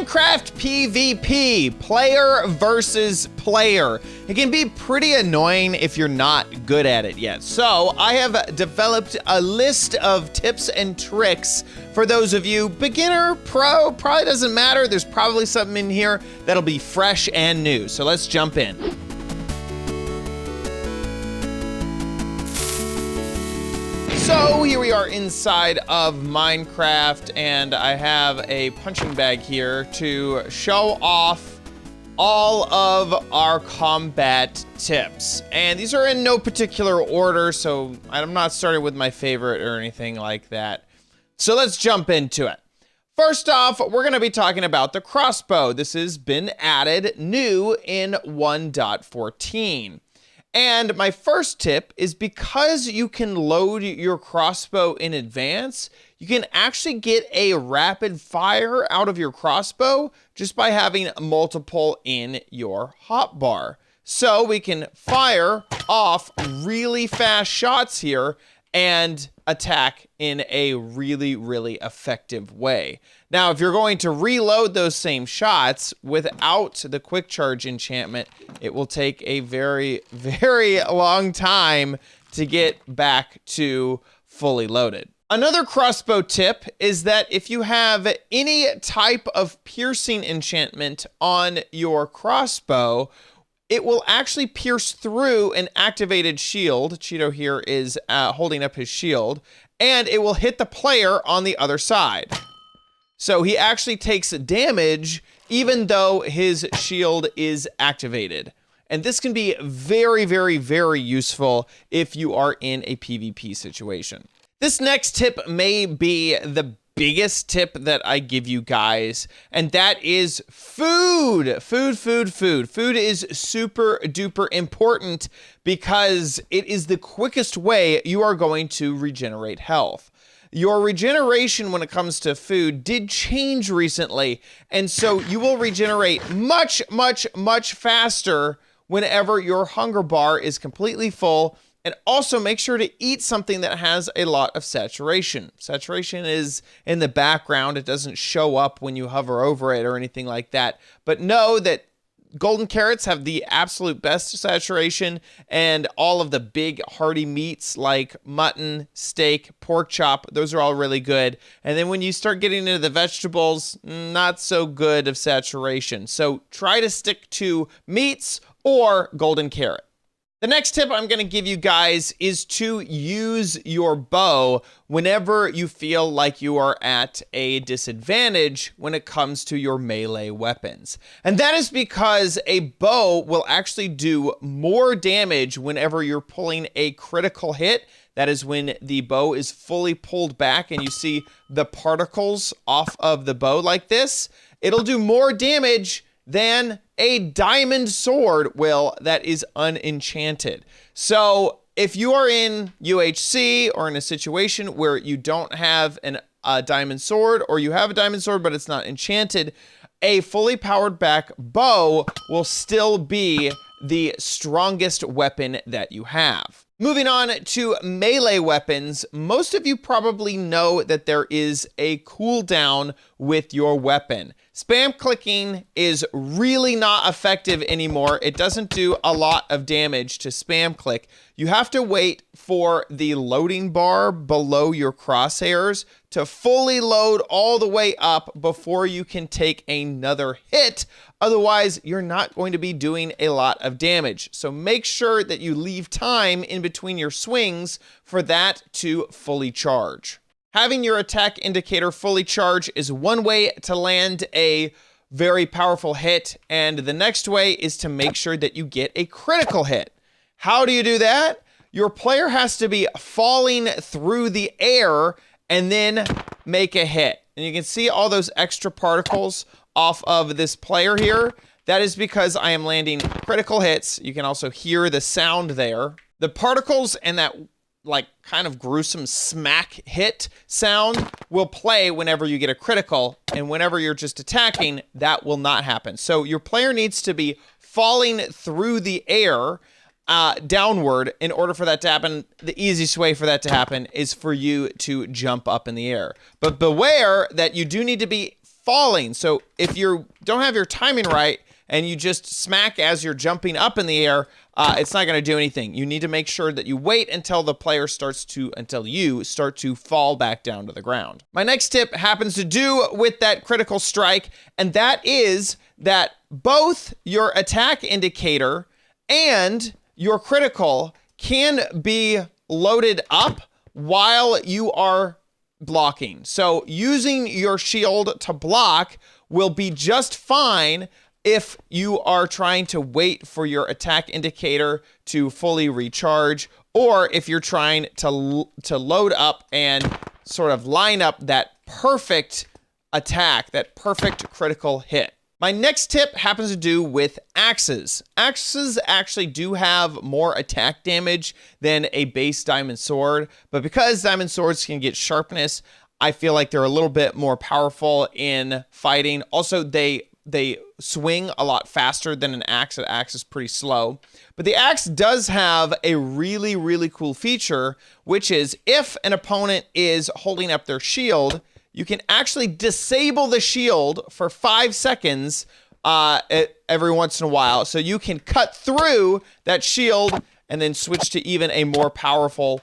Minecraft PvP, player versus player. It can be pretty annoying if you're not good at it yet. So I have developed a list of tips and tricks for those of you, beginner, pro, probably doesn't matter. There's probably something in here that'll be fresh and new. So let's jump in. So here we are inside of Minecraft, and I have a punching bag here to show off all of our combat tips. And these are in no particular order, so I'm not starting with my favorite or anything like that. So let's jump into it. First off, we're going to be talking about the crossbow. This has been added new in 1.14. And my first tip is because you can load your crossbow in advance, you can actually get a rapid fire out of your crossbow just by having multiple in your hotbar. So we can fire off really fast shots here and attack in a really, really effective way. Now, if you're going to reload those same shots without the quick charge enchantment, it will take a very, very long time to get back to fully loaded. Another crossbow tip is that if you have any type of piercing enchantment on your crossbow, it will actually pierce through an activated shield. Cheeto here is holding up his shield, and it will hit the player on the other side. So he actually takes damage even though his shield is activated. And this can be very, very, very useful if you are in a PvP situation. This next tip may be the biggest tip that I give you guys, and that is food. Food is super duper important because it is the quickest way you are going to regenerate health. Your regeneration when it comes to food did change recently, and so you will regenerate much faster whenever your hunger bar is completely full. And also make sure to eat something that has a lot of saturation. Saturation is in the background. It doesn't show up when you hover over it or anything like that. But know that golden carrots have the absolute best saturation, and all of the big hearty meats like mutton, steak, pork chop, those are all really good. And then when you start getting into the vegetables, not so good of saturation. So try to stick to meats or golden carrot. The next tip I'm going to give you guys is to use your bow whenever you feel like you are at a disadvantage when it comes to your melee weapons. And that is because a bow will actually do more damage whenever you're pulling a critical hit. That is when the bow is fully pulled back and you see the particles off of the bow like this. It'll do more damage than a diamond sword will that is unenchanted. So if you are in UHC or in a situation where you don't have a diamond sword, or you have a diamond sword but it's not enchanted, a fully powered back bow will still be the strongest weapon that you have. Moving on to melee weapons, most of you probably know that there is a cooldown with your weapon. Spam clicking is really not effective anymore. It doesn't do a lot of damage to spam click. You have to wait for the loading bar below your crosshairs to fully load all the way up before you can take another hit. Otherwise, you're not going to be doing a lot of damage. So make sure that you leave time in between your swings for that to fully charge. Having your attack indicator fully charged is one way to land a very powerful hit, and the next way is to make sure that you get a critical hit. How do you do that? Your player has to be falling through the air and then make a hit. And you can see all those extra particles off of this player here. That is because I am landing critical hits. You can also hear the sound there. The particles and that like kind of gruesome smack hit sound will play whenever you get a critical, and whenever you're just attacking, that will not happen. So your player needs to be falling through the air downward in order for that to happen. The easiest way for that to happen is for you to jump up in the air. But beware that you do need to be falling. So if you don't have your timing right and you just smack as you're jumping up in the air, it's not going to do anything. You need to make sure that you wait until you start to fall back down to the ground. My next tip happens to do with that critical strike, and that is that both your attack indicator and your critical can be loaded up while you are blocking. So using your shield to block will be just fine if you are trying to wait for your attack indicator to fully recharge, or if you're trying to load up and sort of line up that perfect attack, that perfect critical hit. My next tip happens to do with axes. Axes actually do have more attack damage than a base diamond sword, but because diamond swords can get sharpness, I feel like they're a little bit more powerful in fighting. Also, they swing a lot faster than an axe. An axe is pretty slow. But the axe does have a really, really cool feature, which is if an opponent is holding up their shield, you can actually disable the shield for 5 seconds every once in a while. So you can cut through that shield and then switch to even a more powerful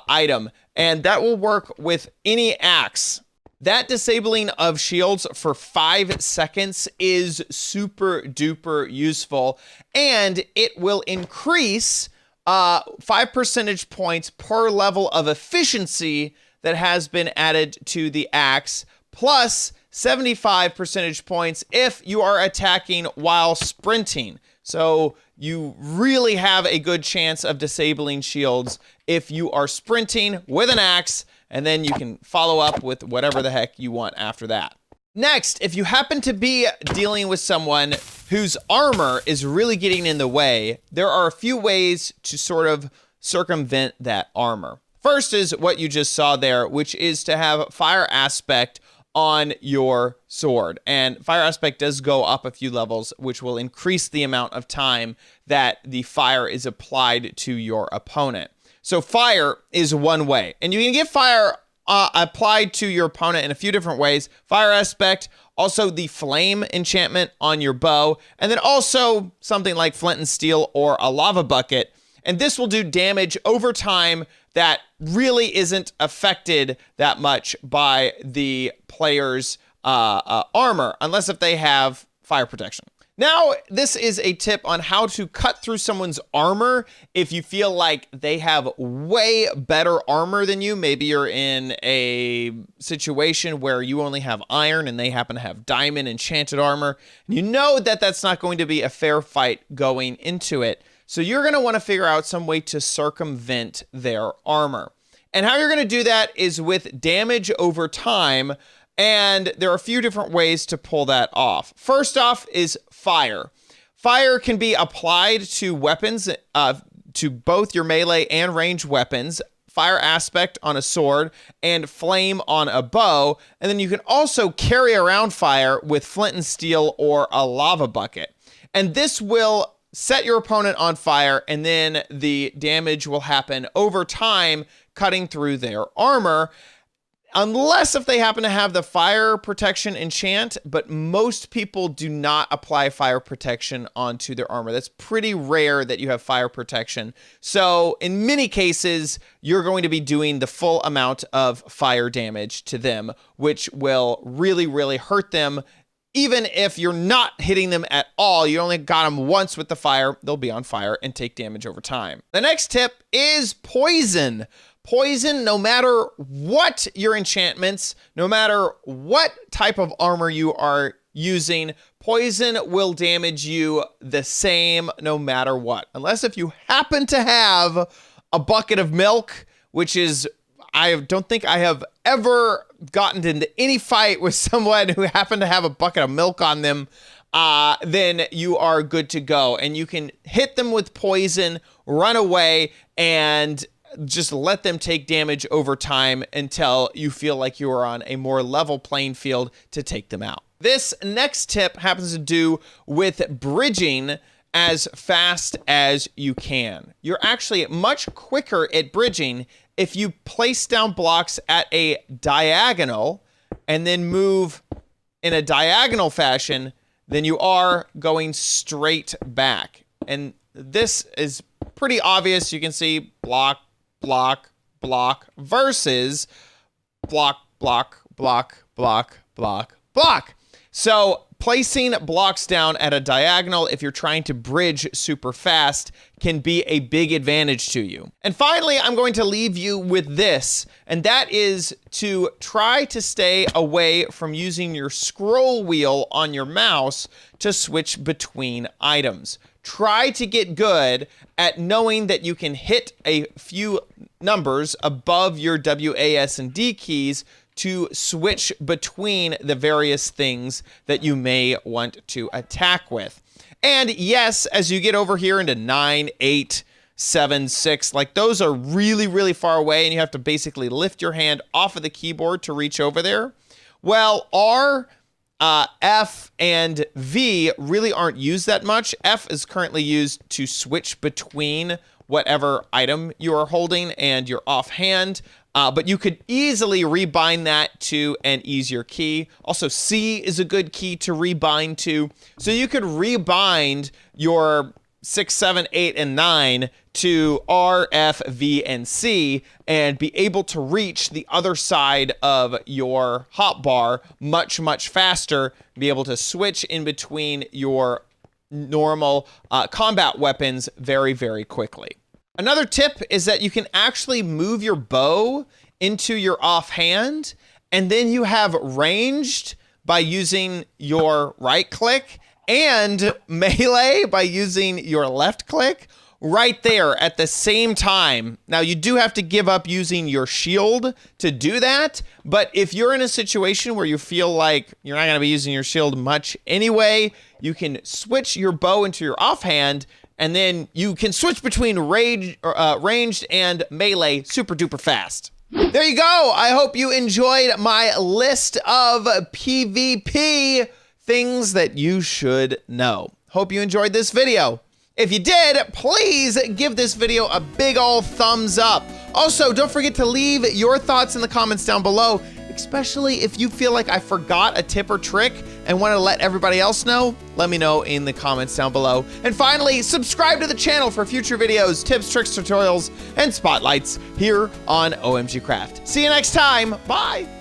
item. And that will work with any axe. That disabling of shields for 5 seconds is super duper useful, and it will increase 5 percentage points per level of efficiency that has been added to the axe, plus 75 percentage points if you are attacking while sprinting. So you really have a good chance of disabling shields if you are sprinting with an axe, and then you can follow up with whatever the heck you want after that. Next, if you happen to be dealing with someone whose armor is really getting in the way, there are a few ways to sort of circumvent that armor. First is what you just saw there, which is to have fire aspect on your sword. And fire aspect does go up a few levels, which will increase the amount of time that the fire is applied to your opponent. So fire is one way, and you can get fire applied to your opponent in a few different ways. Fire aspect, also the flame enchantment on your bow, and then also something like flint and steel or a lava bucket. And this will do damage over time that really isn't affected that much by the player's armor, unless if they have fire protection. Now, this is a tip on how to cut through someone's armor if you feel like they have way better armor than you. Maybe you're in a situation where you only have iron and they happen to have diamond enchanted armor. And you know that that's not going to be a fair fight going into it. So you're going to want to figure out some way to circumvent their armor. And how you're going to do that is with damage over time. And there are a few different ways to pull that off. First off is fire. Fire can be applied to weapons, to both your melee and ranged weapons. Fire aspect on a sword and flame on a bow. And then you can also carry around fire with flint and steel or a lava bucket. And this will set your opponent on fire, and then the damage will happen over time, cutting through their armor. Unless if they happen to have the fire protection enchant, but most people do not apply fire protection onto their armor. That's pretty rare that you have fire protection. So in many cases, you're going to be doing the full amount of fire damage to them, which will really, really hurt them. Even if you're not hitting them at all, you only got them once with the fire, they'll be on fire and take damage over time. The next tip is poison. Poison, no matter what your enchantments, no matter what type of armor you are using, poison will damage you the same no matter what. Unless if you happen to have a bucket of milk, which is, I don't think I have ever gotten into any fight with someone who happened to have a bucket of milk on them, then you are good to go. And you can hit them with poison, run away, and just let them take damage over time until you feel like you are on a more level playing field to take them out. This next tip happens to do with bridging as fast as you can. You're actually much quicker at bridging if you place down blocks at a diagonal and then move in a diagonal fashion than you are going straight back. And this is pretty obvious. You can see block, block, block versus block, block, block, block, block, block. So placing blocks down at a diagonal if you're trying to bridge super fast can be a big advantage to you. And finally, I'm going to leave you with this, and that is to try to stay away from using your scroll wheel on your mouse to switch between items. Try to get good at knowing that you can hit a few numbers above your W, A, S, and D keys to switch between the various things that you may want to attack with. And yes, as you get over here into 9, 8, 7, 6, like those are really, really far away and you have to basically lift your hand off of the keyboard to reach over there. Well, R, F, and V really aren't used that much. F is currently used to switch between whatever item you are holding and your offhand. But you could easily rebind that to an easier key. Also, C is a good key to rebind to. So you could rebind your 6, 7, 8, and 9 to R, F, V, and C and be able to reach the other side of your hotbar much, much faster. Be able to switch in between your normal combat weapons very, very quickly. Another tip is that you can actually move your bow into your offhand, and then you have ranged by using your right click and melee by using your left click right there at the same time. Now, you do have to give up using your shield to do that, but if you're in a situation where you feel like you're not going to be using your shield much anyway, you can switch your bow into your offhand, and then you can switch between ranged and melee super duper fast. There you go. I hope you enjoyed my list of PvP things that you should know. Hope you enjoyed this video. If you did, please give this video a big ol' thumbs up. Also, don't forget to leave your thoughts in the comments down below, especially if you feel like I forgot a tip or trick and want to let everybody else know. Let me know in the comments down below. And finally, subscribe to the channel for future videos, tips, tricks, tutorials, and spotlights here on OMG Craft. See you next time. Bye.